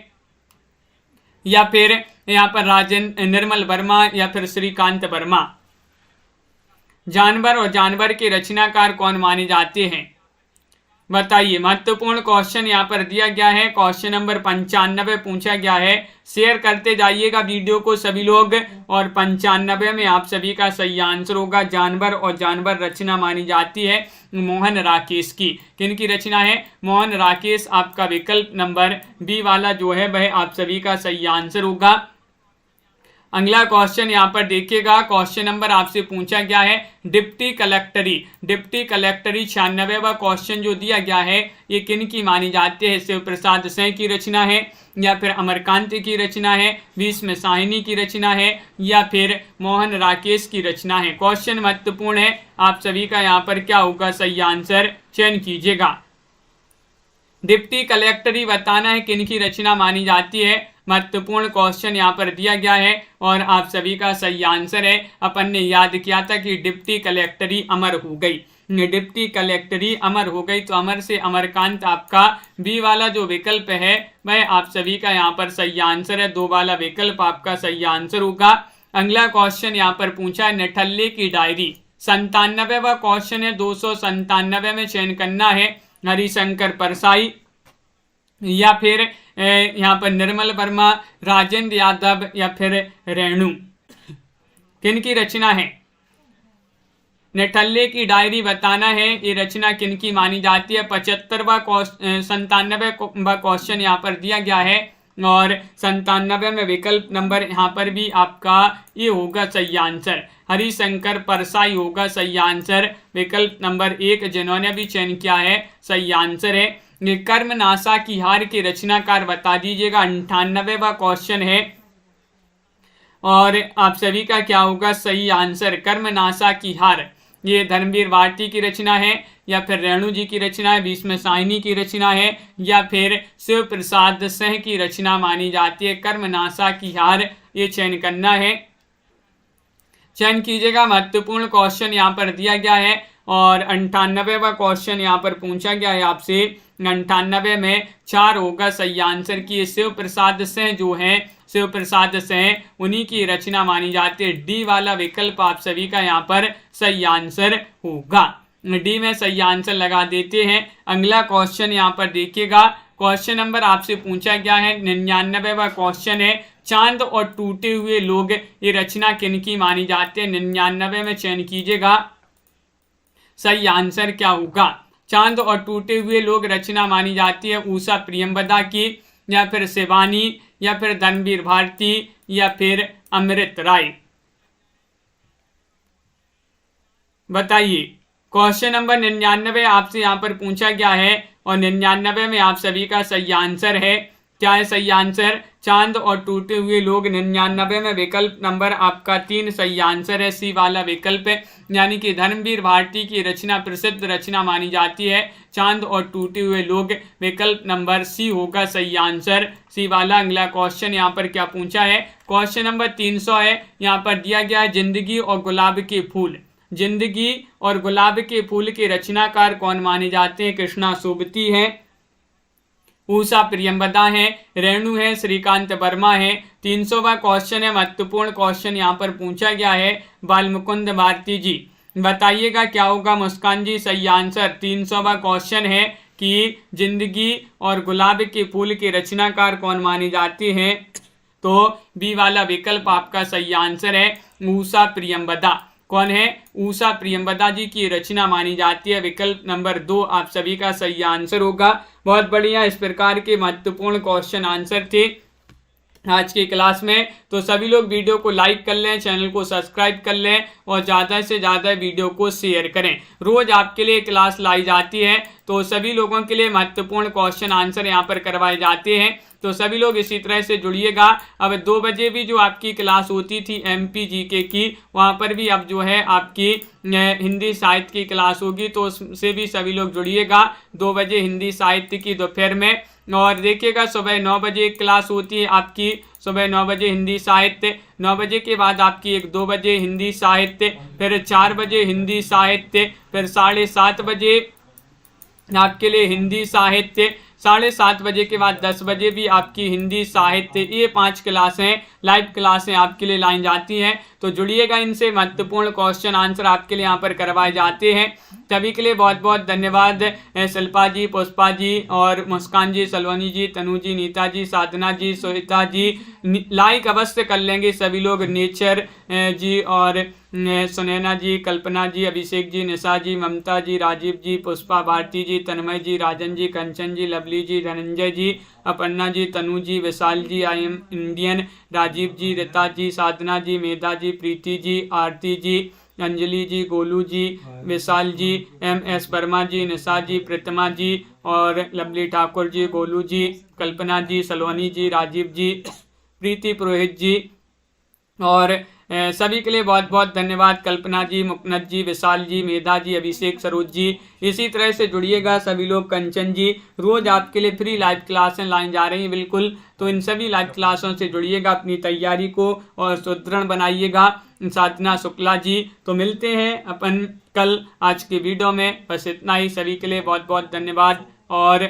या फिर यहाँ पर राजेंद्र निर्मल वर्मा या फिर श्रीकांत वर्मा। जानवर और जानवर के रचनाकार कौन माने जाते हैं? बताइए। महत्वपूर्ण क्वेश्चन यहाँ पर दिया गया है। क्वेश्चन नंबर 95 पूछा गया है। शेयर करते जाइएगा वीडियो को सभी लोग। और 95 में आप सभी का सही आंसर होगा, जानवर और जानवर रचना मानी जाती है मोहन राकेश की। किनकी रचना है? मोहन राकेश। आपका विकल्प नंबर बी वाला जो है वह आप सभी का सही आंसर होगा। अगला क्वेश्चन यहाँ पर देखिएगा। क्वेश्चन नंबर आपसे पूछा गया है डिप्टी कलेक्टरी। डिप्टी कलेक्टरी 96वां क्वेश्चन जो दिया गया है, ये किन की मानी जाती है? शिव प्रसाद सिंह की रचना है, या फिर अमरकांत की रचना है, भीष्म साहिनी की रचना है, या फिर मोहन राकेश की रचना है। क्वेश्चन महत्वपूर्ण है। आप सभी का यहाँ पर क्या होगा? सही आंसर चयन कीजिएगा। डिप्टी कलेक्टरी बताना है किन की रचना मानी जाती है। महत्वपूर्ण क्वेश्चन यहाँ पर दिया गया है और आप सभी का सही आंसर है। अपन ने याद किया था कि डिप्टी कलेक्टरी अमर हो गई, डिप्टी कलेक्टरी अमर हो गई, तो अमर से अमरकांत आपका बी वाला जो विकल्प है वह आप सभी का यहाँ पर सही आंसर है। 2 वाला विकल्प आपका सही आंसर होगा। अगला क्वेश्चन यहाँ पर पूछा है निठल्ले की डायरी। 97वां क्वेश्चन है। 297 में चयन करना है हरिशंकर परसाई, या फिर यहाँ पर निर्मल वर्मा, राजेंद्र यादव, या फिर रेणु। किन की रचना है? निठल्ले की डायरी बताना है ये रचना किन की मानी जाती है। 97वां क्वेश्चन यहाँ पर दिया गया है और 97 में विकल्प नंबर यहाँ पर भी आपका ये होगा सही आंसर। हरिशंकर परसाई होगा सही आंसर। विकल्प नंबर 1 जिन्होंने भी चयन किया है सही आंसर है। ये कर्मनाशा की हार के रचनाकार बता दीजिएगा। 98वां क्वेश्चन है और आप सभी का क्या होगा? सही आंसर कर्मनाशा की हार। ये धर्मवीर भारती की रचना है, या फिर रेणु जी की रचना है, भीष्म साहिनी की रचना है, या फिर शिव प्रसाद सिंह की रचना मानी जाती है। कर्मनाशा की हार ये चयन करना है, चयन कीजिएगा। महत्वपूर्ण क्वेश्चन यहाँ पर दिया गया है और 98वां क्वेश्चन यहाँ पर पूछा गया है आपसे। 98 में 4 होगा सही आंसर की। शिव प्रसाद सिंह जो हैं, शिव प्रसाद सिंह, उन्हीं की रचना मानी जाती है। डी वाला विकल्प आप सभी का यहाँ पर सही आंसर होगा। डी में सही आंसर लगा देते हैं। अगला क्वेश्चन यहाँ पर देखिएगा। क्वेश्चन नंबर आपसे पूछा गया है 99वां क्वेश्चन है। चांद और टूटे हुए लोग ये रचना किन की मानी जाती है? 99 में चयन कीजिएगा। सही आंसर क्या होगा? चांद और टूटे हुए लोग रचना मानी जाती है उषा प्रियंवदा की, या फिर शिवानी, या फिर धर्मवीर भारती, या फिर अमृत राय। बताइए। क्वेश्चन नंबर 99 आपसे यहाँ पर पूछा गया है और 99 में आप सभी का सही आंसर है। क्या है सही आंसर? चांद और टूटे हुए लोग। 99 में विकल्प नंबर आपका 3 सही आंसर है। सी वाला विकल्प है, यानी कि धर्मवीर भारती की रचना प्रसिद्ध रचना मानी जाती है चांद और टूटे हुए लोग। विकल्प नंबर सी होगा सही आंसर, सी वाला। अगला क्वेश्चन यहाँ पर क्या पूछा है? क्वेश्चन नंबर 300 है। यहाँ पर दिया गया है जिंदगी और गुलाब के फूल। जिंदगी और गुलाब के फूल के रचनाकार कौन माने जाते हैं? कृष्णा सोबती है, उषा प्रियंवदा है, रेणु है, श्रीकांत वर्मा है। 300वां क्वेश्चन है। महत्वपूर्ण क्वेश्चन यहाँ पर पूछा गया है बालमुकुंद भारती जी। बताइएगा क्या होगा? मुस्कान जी सही आंसर। 300वां क्वेश्चन है कि जिंदगी और गुलाब के फूल के रचनाकार कौन माने जाते हैं? तो बी वाला विकल्प आपका सही आंसर है, उषा प्रियंवदा। कौन है? उषा प्रियंवदा जी की रचना मानी जाती है। विकल्प नंबर 2 आप सभी का सही आंसर होगा। बहुत बढ़िया। इस प्रकार के महत्वपूर्ण क्वेश्चन आंसर थे आज की क्लास में। तो सभी लोग वीडियो को लाइक कर लें, चैनल को सब्सक्राइब कर लें और ज़्यादा से ज़्यादा वीडियो को शेयर करें। रोज़ आपके लिए क्लास लाई जाती है, तो सभी लोगों के लिए महत्वपूर्ण क्वेश्चन आंसर यहाँ पर करवाए जाते हैं। तो सभी लोग इसी तरह से जुड़िएगा। अब 2 बजे भी जो आपकी क्लास होती थी MP GK की, वहाँ पर भी अब जो है आपकी हिंदी साहित्य की क्लास होगी, तो उससे भी सभी लोग जुड़िएगा 2 बजे हिंदी साहित्य की दोपहर में। और देखिएगा सुबह 9 बजे एक क्लास होती है आपकी, सुबह 9 बजे हिंदी साहित्य, 9 बजे के बाद आपकी 2 बजे हिंदी साहित्य, फिर 4 बजे हिंदी साहित्य, फिर 7:30 बजे आपके लिए हिंदी साहित्य, 7:30 बजे के बाद 10 बजे भी आपकी हिंदी साहित्य। ये 5 क्लासें लाइव क्लासें आपके लिए लाई जाती हैं, तो जुड़िएगा इनसे। महत्वपूर्ण क्वेश्चन आंसर आपके लिए यहाँ पर करवाए जाते हैं। सभी के लिए बहुत बहुत धन्यवाद। शिल्पा जी, पुष्पा जी और मुस्कान जी, सलोनी जी, तनु जी, नीता जी, साधना जी, सोहिता जी, लाइक अवश्य कर लेंगे सभी लोग। नेचर जी और Sunaina ji, Kalpana ji, Abhishek ji, Nisha ji, Mamta ji, Rajeev ji, Pushpa, Bharti ji, Tanmay ji, Rajan ji, Kanchan ji, Lovely ji, Dhananjay ji, Aparna ji, Tanu ji, Vishal ji, I am Indian, Rajeev ji, Rita ji, Sadhana ji, Medha ji, Preeti ji, Aarti ji, Anjali ji, Golu ji, Vishal ji, MS Verma ji, Nisha ji, Pratima ji और लवली ठाकुर जी, गोलू जी, कल्पना जी, सलोनी जी, राजीव जी, प्रीति पुरोहित जी और सभी के लिए बहुत बहुत धन्यवाद। कल्पना जी, मुकनद जी, विशाल जी, मेधा जी, अभिषेक, सरोज जी, इसी तरह से जुड़िएगा सभी लोग। कंचन जी, रोज आपके लिए फ्री लाइव क्लासें लाई जा रही हैं बिल्कुल, तो इन सभी लाइव क्लासों से जुड़िएगा, अपनी तैयारी को और सुदृढ़ बनाइएगा। साधना शुक्ला जी, तो मिलते हैं अपन कल आज की वीडियो में। बस इतना ही, सभी के लिए बहुत बहुत धन्यवाद और